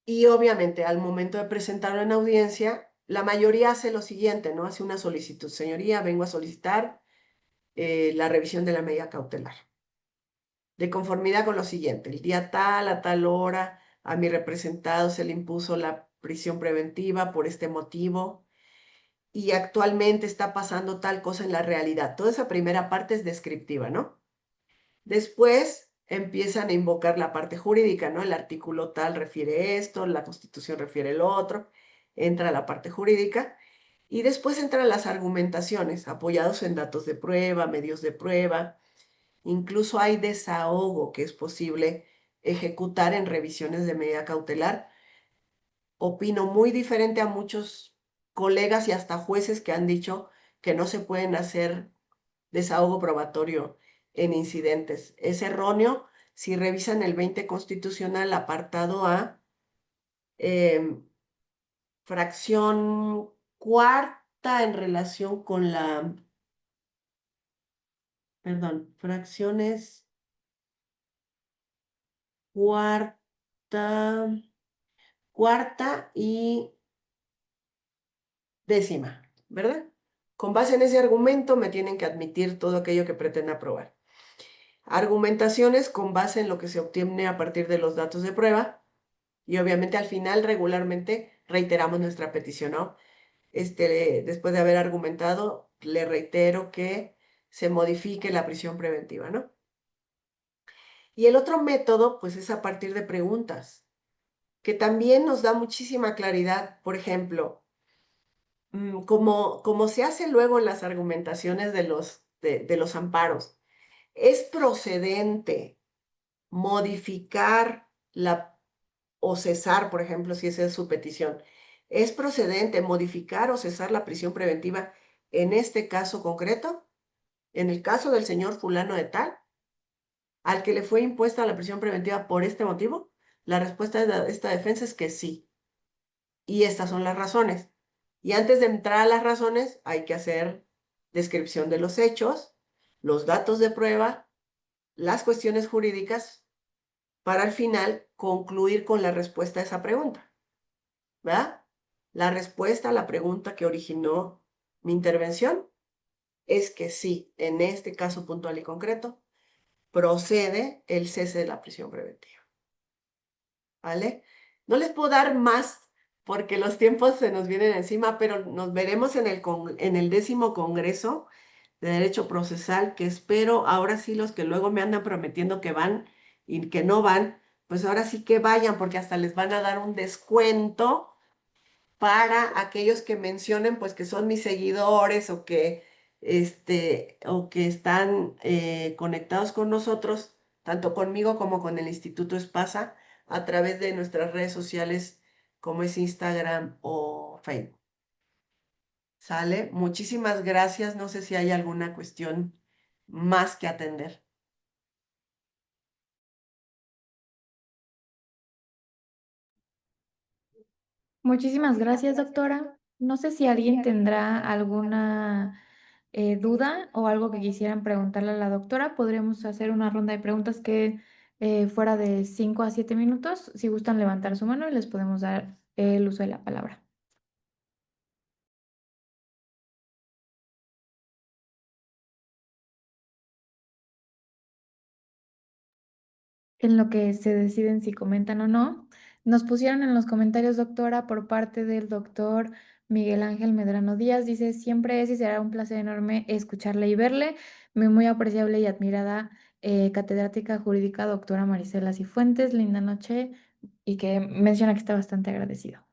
Y obviamente al momento de presentarlo en audiencia, la mayoría hace lo siguiente, ¿no? Hace una solicitud. Señoría, vengo a solicitar la revisión de la medida cautelar. De conformidad con lo siguiente, el día tal, a tal hora, a mi representado se le impuso la prisión preventiva por este motivo y actualmente está pasando tal cosa en la realidad. Toda esa primera parte es descriptiva, ¿no? Después empiezan a invocar la parte jurídica, ¿no? El artículo tal refiere esto, la Constitución refiere lo otro, entra la parte jurídica y después entran las argumentaciones apoyados en datos de prueba, medios de prueba. Incluso hay desahogo que es posible ejecutar en revisiones de medida cautelar. Opino muy diferente a muchos colegas y hasta jueces que han dicho que no se pueden hacer desahogo probatorio en incidentes. Es erróneo si revisan el 20 constitucional, apartado A, fracción cuarta en relación con fracciones cuarta y décima, ¿verdad? Con base en ese argumento me tienen que admitir todo aquello que pretenda probar. Argumentaciones con base en lo que se obtiene a partir de los datos de prueba y obviamente al final regularmente reiteramos nuestra petición, ¿no? Después de haber argumentado, le reitero que se modifique la prisión preventiva, ¿no? Y el otro método, pues es a partir de preguntas, que también nos da muchísima claridad. Por ejemplo, como se hace luego en las argumentaciones de los amparos, ¿es procedente modificar o cesar, por ejemplo, si esa es su petición. ¿Es procedente modificar o cesar la prisión preventiva en este caso concreto? En el caso del señor fulano de tal, al que le fue impuesta la prisión preventiva por este motivo, la respuesta de esta defensa es que sí. Y estas son las razones. Y antes de entrar a las razones, hay que hacer descripción de los hechos, los datos de prueba, las cuestiones jurídicas, para al final concluir con la respuesta a esa pregunta, ¿verdad? La respuesta a la pregunta que originó mi intervención es que sí, en este caso puntual y concreto, procede el cese de la prisión preventiva, ¿vale? No les puedo dar más porque los tiempos se nos vienen encima, pero nos veremos en el 10º Congreso de Derecho Procesal, que espero ahora sí los que luego me andan prometiendo que van y que no van, pues ahora sí que vayan porque hasta les van a dar un descuento para aquellos que mencionen pues que son mis seguidores o que están conectados con nosotros, tanto conmigo como con el Instituto Espasa, a través de nuestras redes sociales como es Instagram o Facebook. ¿Sale? Muchísimas gracias. No sé si hay alguna cuestión más que atender. Muchísimas gracias, doctora. No sé si alguien tendrá alguna duda o algo que quisieran preguntarle a la doctora. Podríamos hacer una ronda de preguntas que fuera de 5 a 7 minutos. Si gustan levantar su mano, les podemos dar el uso de la palabra. En lo que se deciden si comentan o no. Nos pusieron en los comentarios, doctora, por parte del doctor Miguel Ángel Medrano Díaz. Dice, siempre es y será un placer enorme escucharle y verle. Mi muy apreciable y admirada catedrática jurídica, doctora Marisela Cifuentes. Linda noche y que menciona que está bastante agradecido.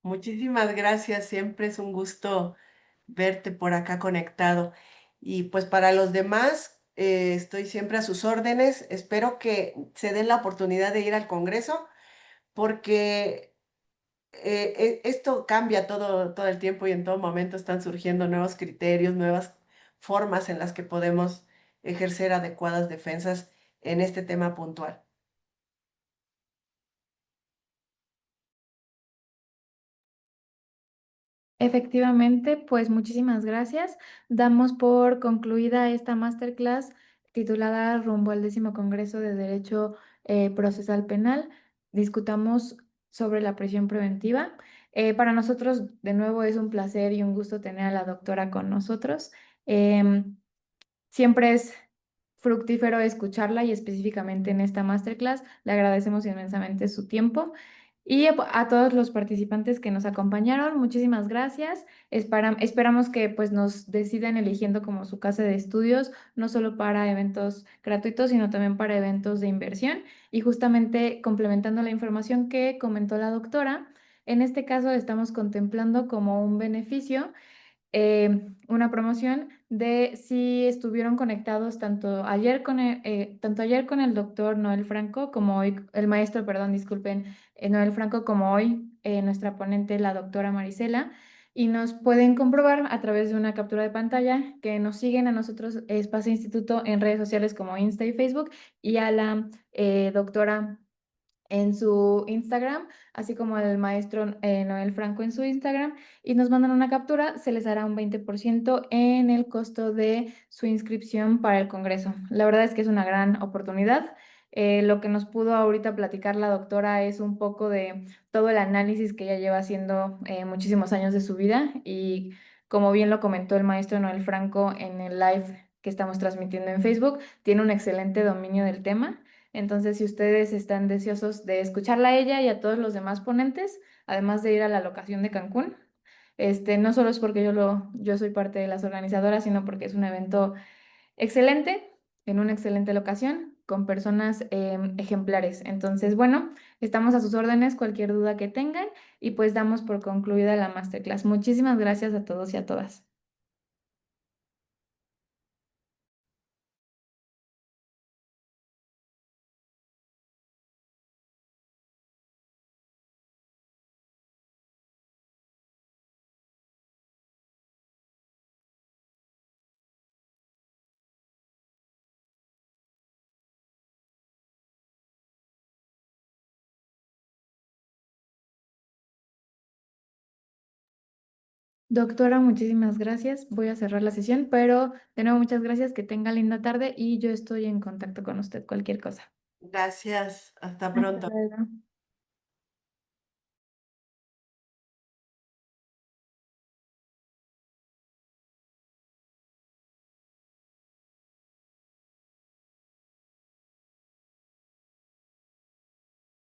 Muchísimas gracias. Siempre es un gusto verte por acá conectado. Y pues para los demás, estoy siempre a sus órdenes. Espero que se den la oportunidad de ir al Congreso porque esto cambia todo el tiempo y en todo momento están surgiendo nuevos criterios, nuevas formas en las que podemos ejercer adecuadas defensas en este tema puntual. Efectivamente, pues muchísimas gracias. Damos por concluida esta masterclass titulada Rumbo al 10º Congreso de Derecho Procesal Penal. Discutamos sobre la prisión preventiva. Para nosotros, de nuevo, es un placer y un gusto tener a la doctora con nosotros. Em, Siempre es fructífero escucharla y específicamente en esta masterclass. Le agradecemos inmensamente su tiempo. Y a todos los participantes que nos acompañaron, muchísimas gracias. Esperamos que pues, nos decidan eligiendo como su casa de estudios, no solo para eventos gratuitos, sino también para eventos de inversión. Y justamente complementando la información que comentó la doctora, en este caso estamos contemplando como un beneficio una promoción de si estuvieron conectados tanto ayer con el doctor Noel Franco como hoy, el maestro, perdón, disculpen, Noel Franco como hoy nuestra ponente, la doctora Marisela, y nos pueden comprobar a través de una captura de pantalla que nos siguen a nosotros, Espacio Instituto, en redes sociales como Insta y Facebook, y a la doctora en su Instagram, así como al maestro Noel Franco en su Instagram, y nos mandan una captura, se les hará un 20% en el costo de su inscripción para el Congreso. La verdad es que es una gran oportunidad. Lo que nos pudo ahorita platicar la doctora es un poco de todo el análisis que ella lleva haciendo muchísimos años de su vida y como bien lo comentó el maestro Noel Franco en el live que estamos transmitiendo en Facebook, tiene un excelente dominio del tema. Entonces, si ustedes están deseosos de escucharla a ella y a todos los demás ponentes, además de ir a la locación de Cancún, no solo es porque yo soy parte de las organizadoras, sino porque es un evento excelente, en una excelente locación, con personas ejemplares. Entonces, bueno, estamos a sus órdenes, cualquier duda que tengan, y pues damos por concluida la masterclass. Muchísimas gracias a todos y a todas. Doctora, muchísimas gracias. Voy a cerrar la sesión, pero de nuevo muchas gracias, que tenga linda tarde y yo estoy en contacto con usted, cualquier cosa. Gracias, hasta Hasta pronto. luego.